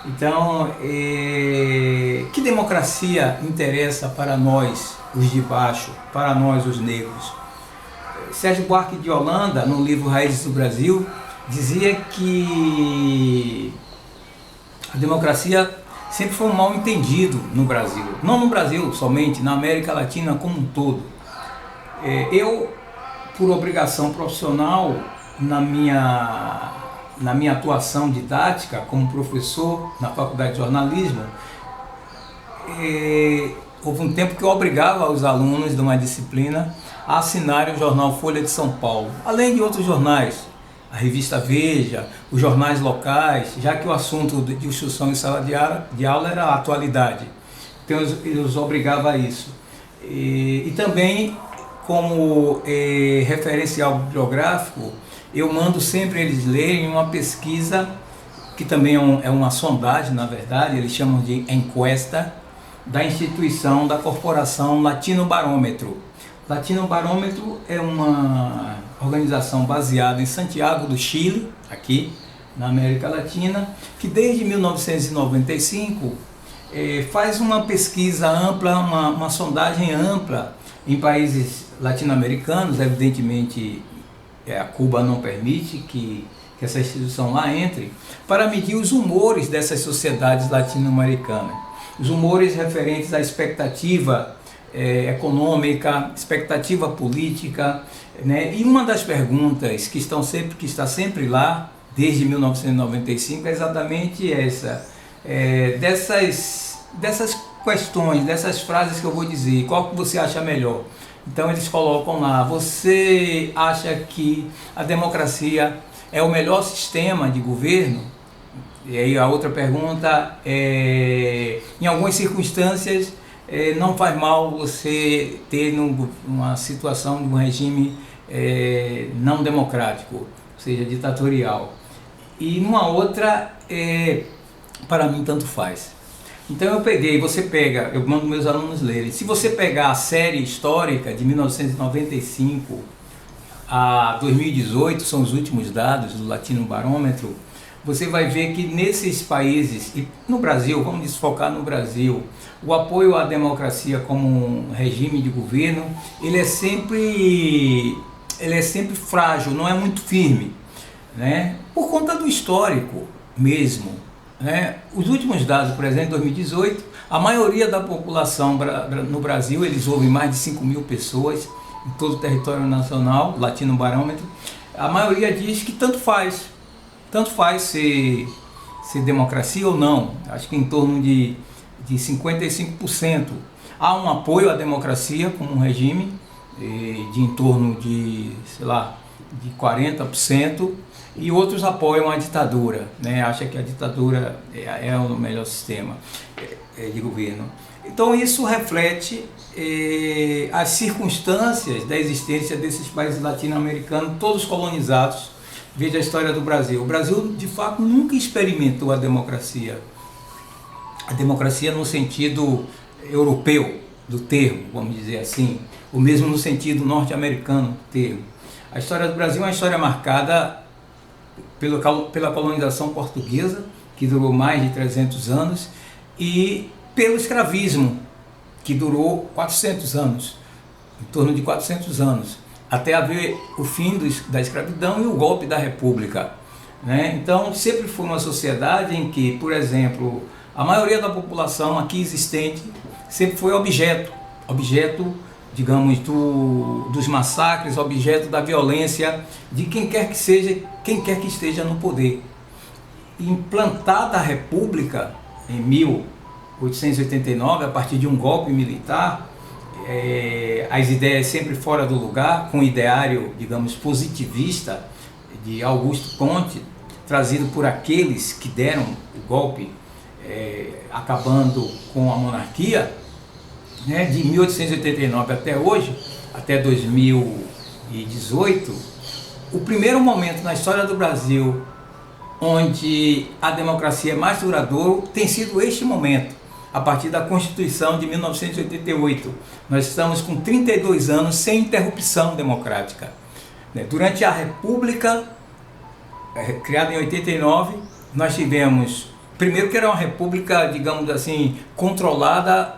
Então, que democracia interessa para nós, os de baixo, para nós, os negros? Sérgio Buarque de Holanda, no livro Raízes do Brasil, dizia que a democracia sempre foi um mal entendido no Brasil. Não no Brasil somente, na América Latina como um todo. Eu, por obrigação profissional, na minha atuação didática como professor na Faculdade de Jornalismo, houve um tempo que eu obrigava os alunos de uma disciplina a assinarem o jornal Folha de São Paulo, além de outros jornais, a revista Veja, os jornais locais, já que o assunto de instrução em sala de aula era a atualidade. Então eu os obrigava a isso. E também, como referencial bibliográfico, eu mando sempre eles lerem uma pesquisa, que também é uma sondagem, na verdade, eles chamam de encuesta, da instituição da Corporação Latino Barômetro. Latino Barômetro é uma organização baseada em Santiago do Chile, aqui na América Latina, que desde 1995 faz uma pesquisa ampla, uma sondagem ampla em países latino-americanos. Evidentemente a Cuba não permite que essa instituição lá entre, para medir os humores dessas sociedades latino-americanas. Os humores referentes à expectativa econômica, expectativa política, né? E uma das perguntas que está sempre lá, desde 1995, é exatamente essa. Dessas questões, dessas frases que eu vou dizer, qual que você acha melhor? Então eles colocam lá: você acha que a democracia é o melhor sistema de governo? E aí a outra pergunta em algumas circunstâncias não faz mal você ter uma situação de um regime não democrático, ou seja, ditatorial. E numa outra, para mim tanto faz. Então eu mando meus alunos lerem. Se você pegar a série histórica de 1995 a 2018, são os últimos dados do Latino Barômetro, você vai ver que nesses países, e no Brasil, vamos desfocar no Brasil, o apoio à democracia como um regime de governo, ele é sempre frágil, não é muito firme, né? Por conta do histórico mesmo, né? Os últimos dados, por exemplo, em 2018, a maioria da população no Brasil, eles ouvem mais de 5 mil pessoas em todo o território nacional, Latino Barômetro, a maioria diz que tanto faz ser democracia ou não. Acho que em torno de 55%. Há um apoio à democracia como um regime, de em torno de 40%, e outros apoiam a ditadura, né? Acham que a ditadura é o melhor sistema de governo. Então isso reflete as circunstâncias da existência desses países latino-americanos, todos colonizados. Veja a história do Brasil. O Brasil, de fato, nunca experimentou a democracia. A democracia no sentido europeu do termo, vamos dizer assim, ou mesmo no sentido norte-americano do termo. A história do Brasil é uma história marcada pela colonização portuguesa, que durou mais de 300 anos, e pelo escravismo, que durou 400 anos, em torno de 400 anos, até haver o fim da escravidão e o golpe da República, né? Então sempre foi uma sociedade em que, por exemplo, a maioria da população aqui existente sempre foi objeto, digamos, dos massacres, objeto da violência de quem quer que esteja no poder. Implantada a República em 1889, a partir de um golpe militar, as ideias sempre fora do lugar, com o ideário, digamos, positivista de Augusto Conte, trazido por aqueles que deram o golpe, acabando com a monarquia, né, de 1889 até hoje, até 2018, o primeiro momento na história do Brasil onde a democracia é mais duradoura tem sido este momento, a partir da Constituição de 1988. Nós estamos com 32 anos sem interrupção democrática. Durante a República, criada em 89, nós tivemos primeiro que era uma república, digamos assim, controlada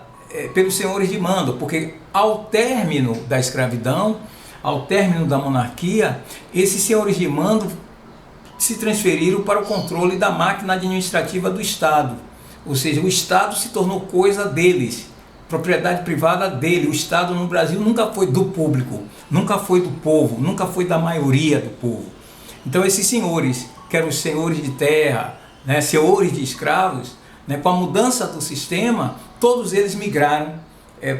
pelos senhores de mando, porque ao término da escravidão, ao término da monarquia, esses senhores de mando se transferiram para o controle da máquina administrativa do Estado. Ou seja, o Estado se tornou coisa deles, propriedade privada dele. O Estado no Brasil nunca foi do público, nunca foi do povo, nunca foi da maioria do povo. Então esses senhores, que eram os senhores de terra, né, senhores de escravos, né, com a mudança do sistema, todos eles migraram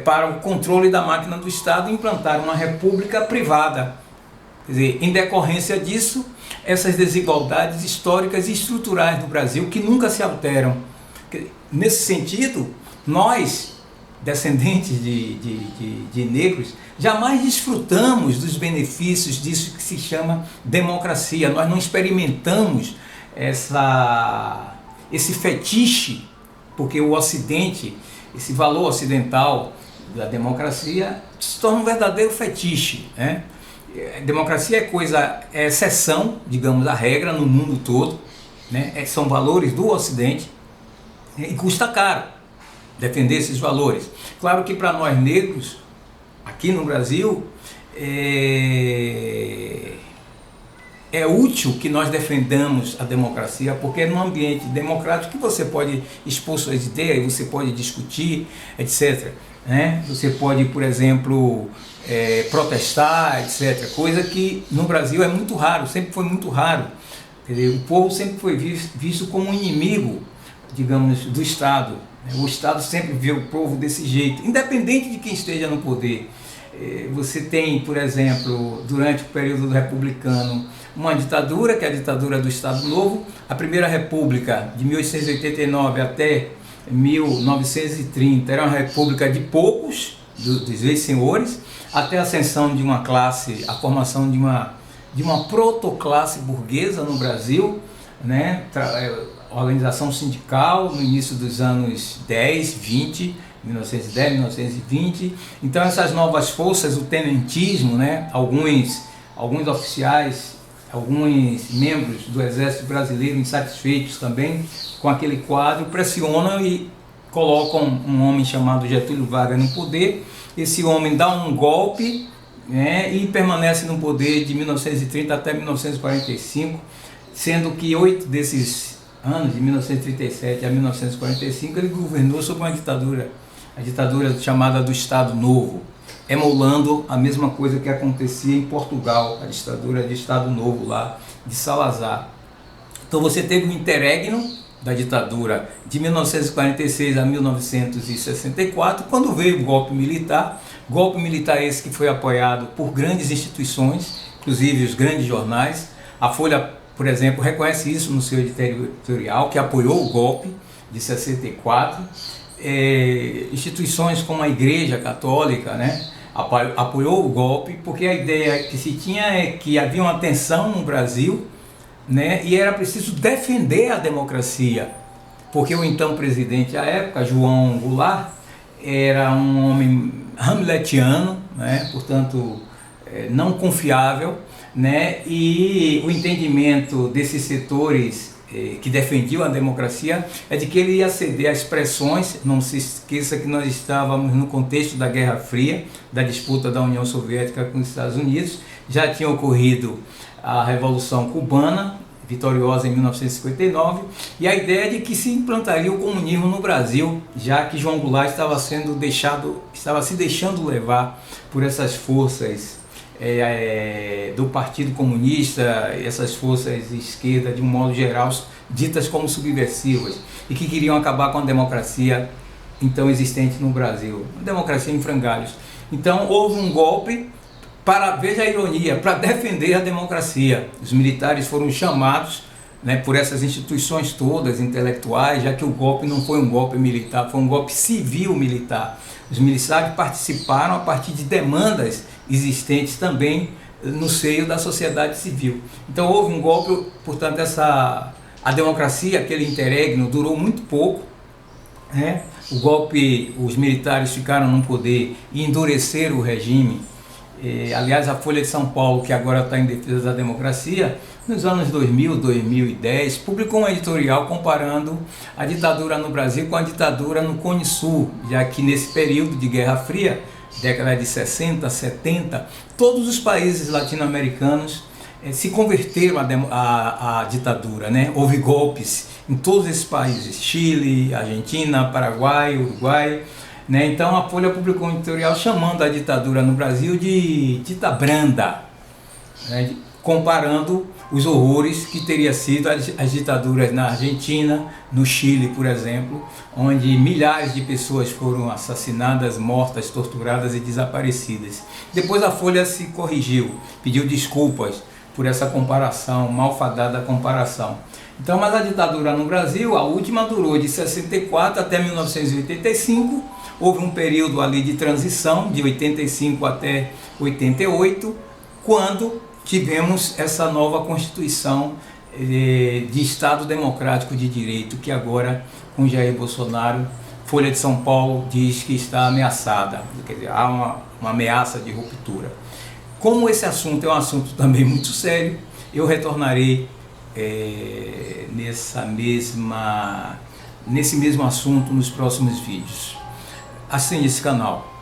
para o controle da máquina do Estado e implantaram uma república privada. Quer dizer, em decorrência disso, essas desigualdades históricas e estruturais do Brasil que nunca se alteram. Nesse sentido, nós, descendentes de negros, jamais desfrutamos dos benefícios disso que se chama democracia. Nós não experimentamos esse fetiche, porque o Ocidente, esse valor ocidental da democracia, se torna um verdadeiro fetiche, né? Democracia é exceção, digamos, à regra no mundo todo, né? São valores do Ocidente, e custa caro defender esses valores. Claro que para nós negros, aqui no Brasil, é útil que nós defendamos a democracia, porque é num ambiente democrático que você pode expor suas ideias, você pode discutir, etc. Né? Você pode, por exemplo, protestar, etc. Coisa que no Brasil é muito raro, sempre foi muito raro. Quer dizer, o povo sempre foi visto como um inimigo, digamos, do Estado. O Estado sempre vê o povo desse jeito, independente de quem esteja no poder. Você tem, por exemplo, durante o período republicano, uma ditadura, que é a ditadura do Estado Novo. A Primeira República, de 1889 até 1930, era uma república de poucos, dos ex-senhores, até a ascensão de uma classe, a formação de uma protoclasse burguesa no Brasil, né? Organização sindical no início dos anos 10, 20, 1910, 1920. Então essas novas forças, o tenentismo, né? Alguns oficiais, alguns membros do Exército Brasileiro insatisfeitos também com aquele quadro, pressionam e colocam um homem chamado Getúlio Vargas no poder. Esse homem dá um golpe, né? E permanece no poder de 1930 até 1945, sendo que 8 desses anos, de 1937 a 1945, ele governou sob uma ditadura, a ditadura chamada do Estado Novo, emulando a mesma coisa que acontecia em Portugal, a ditadura de Estado Novo lá de Salazar. Então você teve um interregno da ditadura de 1946 a 1964, quando veio o golpe militar esse que foi apoiado por grandes instituições, inclusive os grandes jornais. A Folha, por exemplo, reconhece isso no seu editorial, que apoiou o golpe de 64. Instituições como a Igreja Católica, né, apoiou o golpe, porque a ideia que se tinha é que havia uma tensão no Brasil, né, e era preciso defender a democracia, porque o então presidente à época, João Goulart, era um homem hamletiano, né, portanto não confiável, né, e o entendimento desses setores que defendiam a democracia é de que ele ia ceder a expressões. Não se esqueça que nós estávamos no contexto da Guerra Fria, da disputa da União Soviética com os Estados Unidos. Já tinha ocorrido a Revolução Cubana, vitoriosa em 1959, e a ideia é de que se implantaria o comunismo no Brasil, já que João Goulart estava se deixando levar por essas forças do Partido Comunista, essas forças de esquerda, de um modo geral, ditas como subversivas, e que queriam acabar com a democracia então existente no Brasil, uma democracia em frangalhos. Então houve um golpe veja a ironia, para defender a democracia. Os militares foram chamados, né, por essas instituições todas intelectuais, já que o golpe não foi um golpe militar, foi um golpe civil-militar. Os militares participaram a partir de demandas existentes também no seio da sociedade civil. Então houve um golpe, portanto a democracia, aquele interregno, durou muito pouco, né? O golpe, os militares ficaram no poder e endureceram o regime. Aliás, a Folha de São Paulo, que agora está em defesa da democracia, nos anos 2000, 2010, publicou um editorial comparando a ditadura no Brasil com a ditadura no Cone Sul, já que nesse período de Guerra Fria, década de 60, 70, todos os países latino-americanos se converteram à ditadura, né? Houve golpes em todos esses países, Chile, Argentina, Paraguai, Uruguai, né? Então a Folha publicou um editorial chamando a ditadura no Brasil de dita branda, né? Comparando os horrores que teria sido as ditaduras na Argentina, no Chile, por exemplo, onde milhares de pessoas foram assassinadas, mortas, torturadas e desaparecidas. Depois a Folha se corrigiu, pediu desculpas por essa comparação, malfadada comparação. Então, mas a ditadura no Brasil, a última durou de 64 até 1985, houve um período ali de transição, de 85 até 88, quando tivemos essa nova Constituição de Estado Democrático de Direito, que agora, com Jair Bolsonaro, Folha de São Paulo diz que está ameaçada, quer dizer, há uma ameaça de ruptura. Como esse assunto é um assunto também muito sério, eu retornarei nesse mesmo assunto nos próximos vídeos. Assine esse canal.